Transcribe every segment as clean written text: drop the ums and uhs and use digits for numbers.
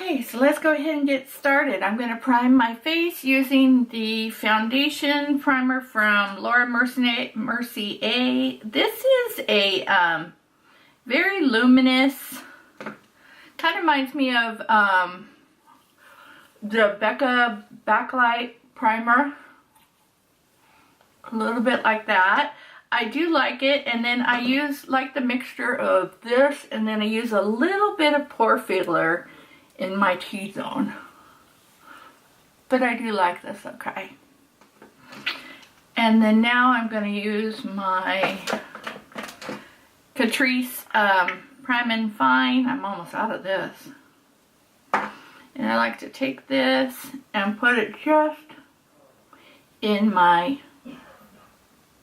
Okay, so let's go ahead and get started. I'm going to prime my face using the foundation primer from Laura Mercier. This is a very luminous, kind of reminds me of the Becca Backlight Primer. A little bit like that. I do like it, and then I use like the mixture of this, and then I use a little bit of pore filler in my T-zone. But I do like this, okay. And then now I'm going to use my Catrice Prime and Fine. I'm almost out of this. And I like to take this and put it just in my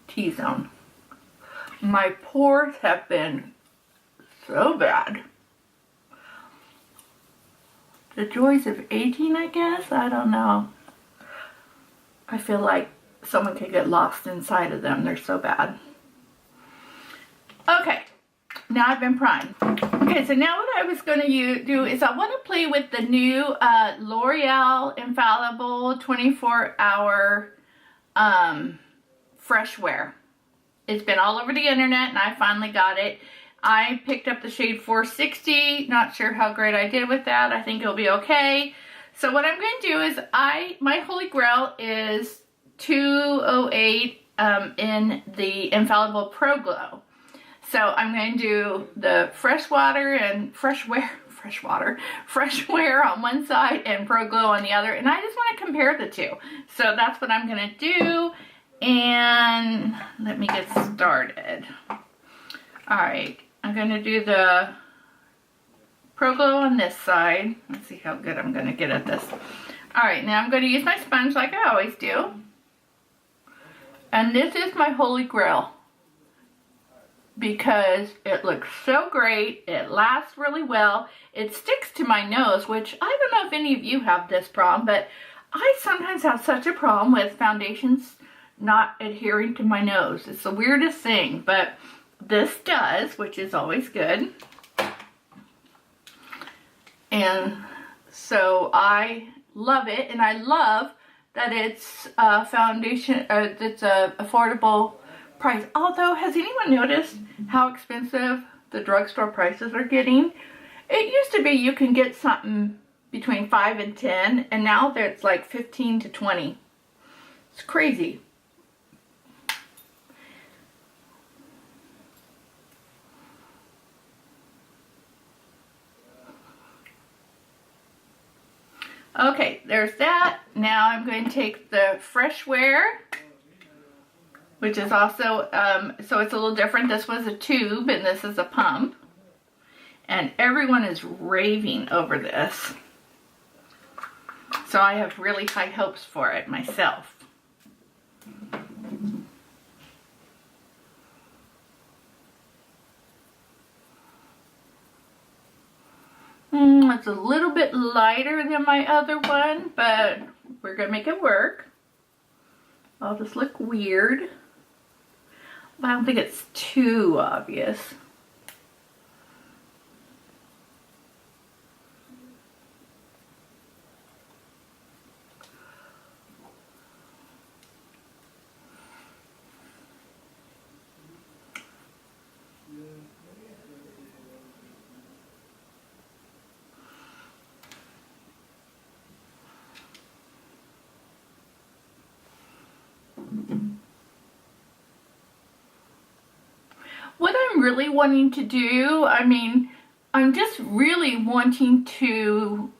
T-zone. My pores have been so bad. The joys of aging, I guess? I don't know. I feel like someone could get lost inside of them. They're so bad. Okay, now I've been primed. Okay, so now what I was going to do is I want to play with the new L'Oreal Infallible 24-hour fresh wear. It's been all over the internet and I finally got it. I picked up the shade 460. Not sure how great I did with that. I think it'll be okay. So what I'm going to do is my holy grail is 208 in the Infallible Pro Glow. So I'm going to do the fresh wear on one side and Pro Glow on the other. And I just want to compare the two. So that's what I'm going to do. And let me get started. Alright, I'm going to do the Pro Glow on this side. Let's see how good I'm going to get at this. Alright, now I'm going to use my sponge like I always do. And this is my holy grail, because it looks so great, it lasts really well, it sticks to my nose, which I don't know if any of you have this problem, but I sometimes have such a problem with foundations not adhering to my nose. It's the weirdest thing, but this does, which is always good. And so I love it, and I love that it's a foundation, it's a affordable price. Although, has anyone noticed how expensive the drugstore prices are getting? It used to be you can get something between 5 and 10, and now it's like 15 to 20. It's crazy. Okay, there's that. Now I'm going to take the fresh wear, which is also, so it's a little different. This was a tube and this is a pump. And everyone is raving over this. So I have really high hopes for it myself. It's a little bit lighter than my other one, but we're going to make it work. I'll just look weird. But I don't think it's too obvious. What I'm really wanting to do, I mean, I'm just really wanting to,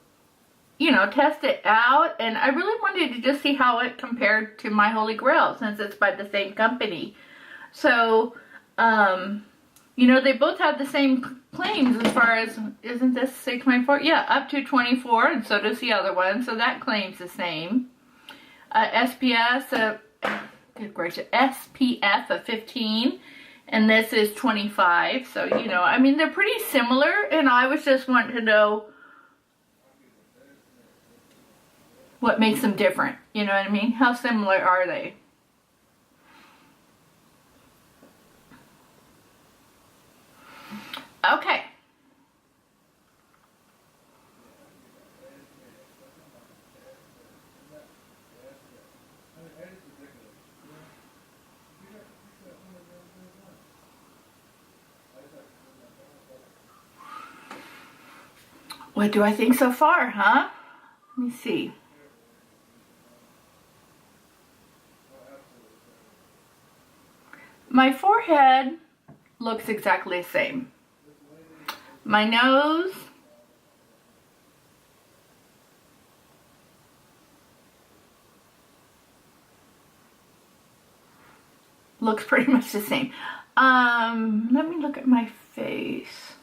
you know, test it out, and I really wanted to just see how it compared to my Holy Grail, since it's by the same company. So, you know, they both have the same claims as far as, isn't this say 24? Yeah, up to 24, and so does the other one, so that claims the same. SPS, good gracious, SPF of 15. And this is 25, so, you know, I mean, they're pretty similar, and I was just wanting to know what makes them different, you know what I mean? How similar are they? Okay. What do I think so far, huh? Let me see. My forehead looks exactly the same. My nose looks pretty much the same. Let me look at my face.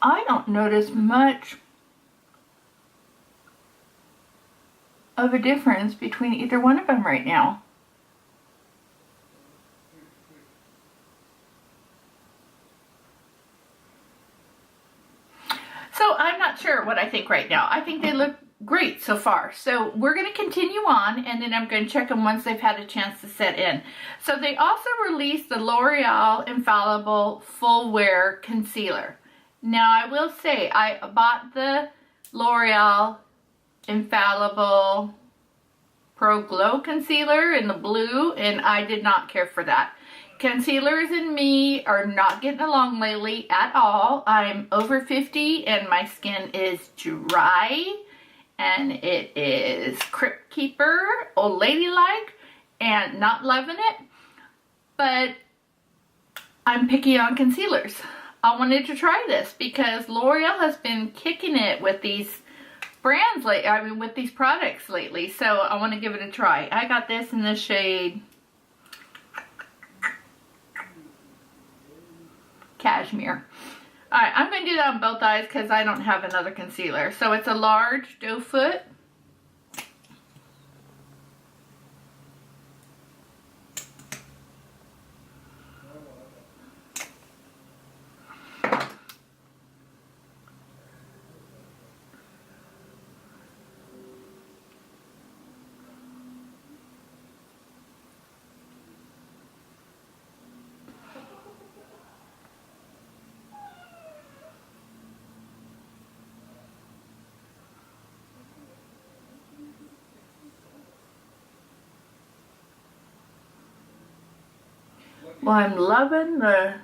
I don't notice much of a difference between either one of them right now. So I'm not sure what I think right now. I think they look great so far. So we're going to continue on, and then I'm going to check them once they've had a chance to set in. So they also released the L'Oreal Infallible Full Wear Concealer. Now I will say I bought the L'Oreal Infallible Pro Glow Concealer in the blue, and I did not care for that. Concealers and me are not getting along lately at all. I'm over 50 and my skin is dry, and it is Crypt Keeper, old lady-like, and not loving it. But I'm picky on concealers. I wanted to try this because L'Oreal has been kicking it with these brands with these products lately. So I want to give it a try. I got this in the shade Cashmere. Alright, I'm going to do that on both eyes because I don't have another concealer. So it's a large doe foot. Well, I'm loving the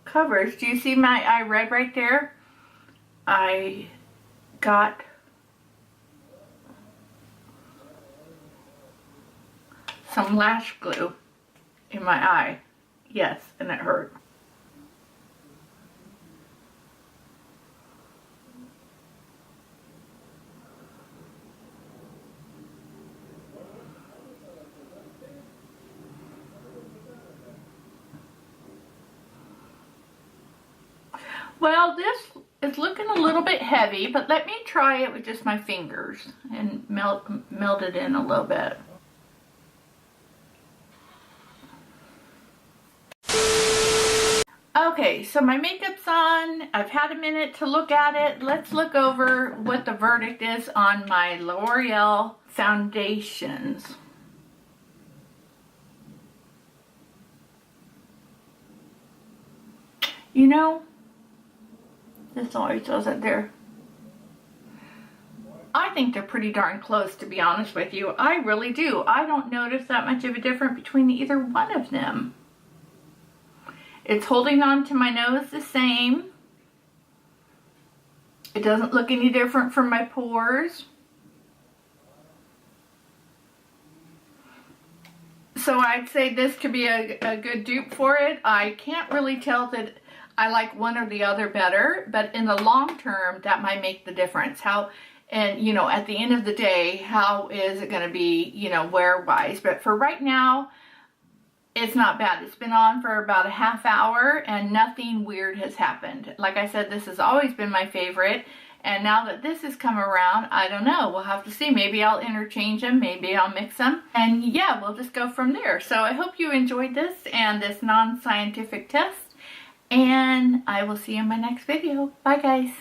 coverage. Do you see my eye red right there? I got some lash glue in my eye. Yes, and it hurt. Well, this is looking a little bit heavy, but let me try it with just my fingers and melt it in a little bit. Okay, so my makeup's on. I've had a minute to look at it. Let's look over what the verdict is on my L'Oreal foundations. You know, this always says it there. I think they're pretty darn close, to be honest with you. I really do. I don't notice that much of a difference between either one of them. It's holding on to my nose the same. It doesn't look any different from my pores. So I'd say this could be a good dupe for it. I can't really tell that I like one or the other better, but in the long term, that might make the difference. And you know, at the end of the day, how is it going to be, you know, wear-wise? But for right now, it's not bad. It's been on for about a half hour and nothing weird has happened. Like I said, this has always been my favorite. And now that this has come around, I don't know. We'll have to see. Maybe I'll interchange them. Maybe I'll mix them. And yeah, we'll just go from there. So I hope you enjoyed this and this non-scientific test. And I will see you in my next video. Bye, guys.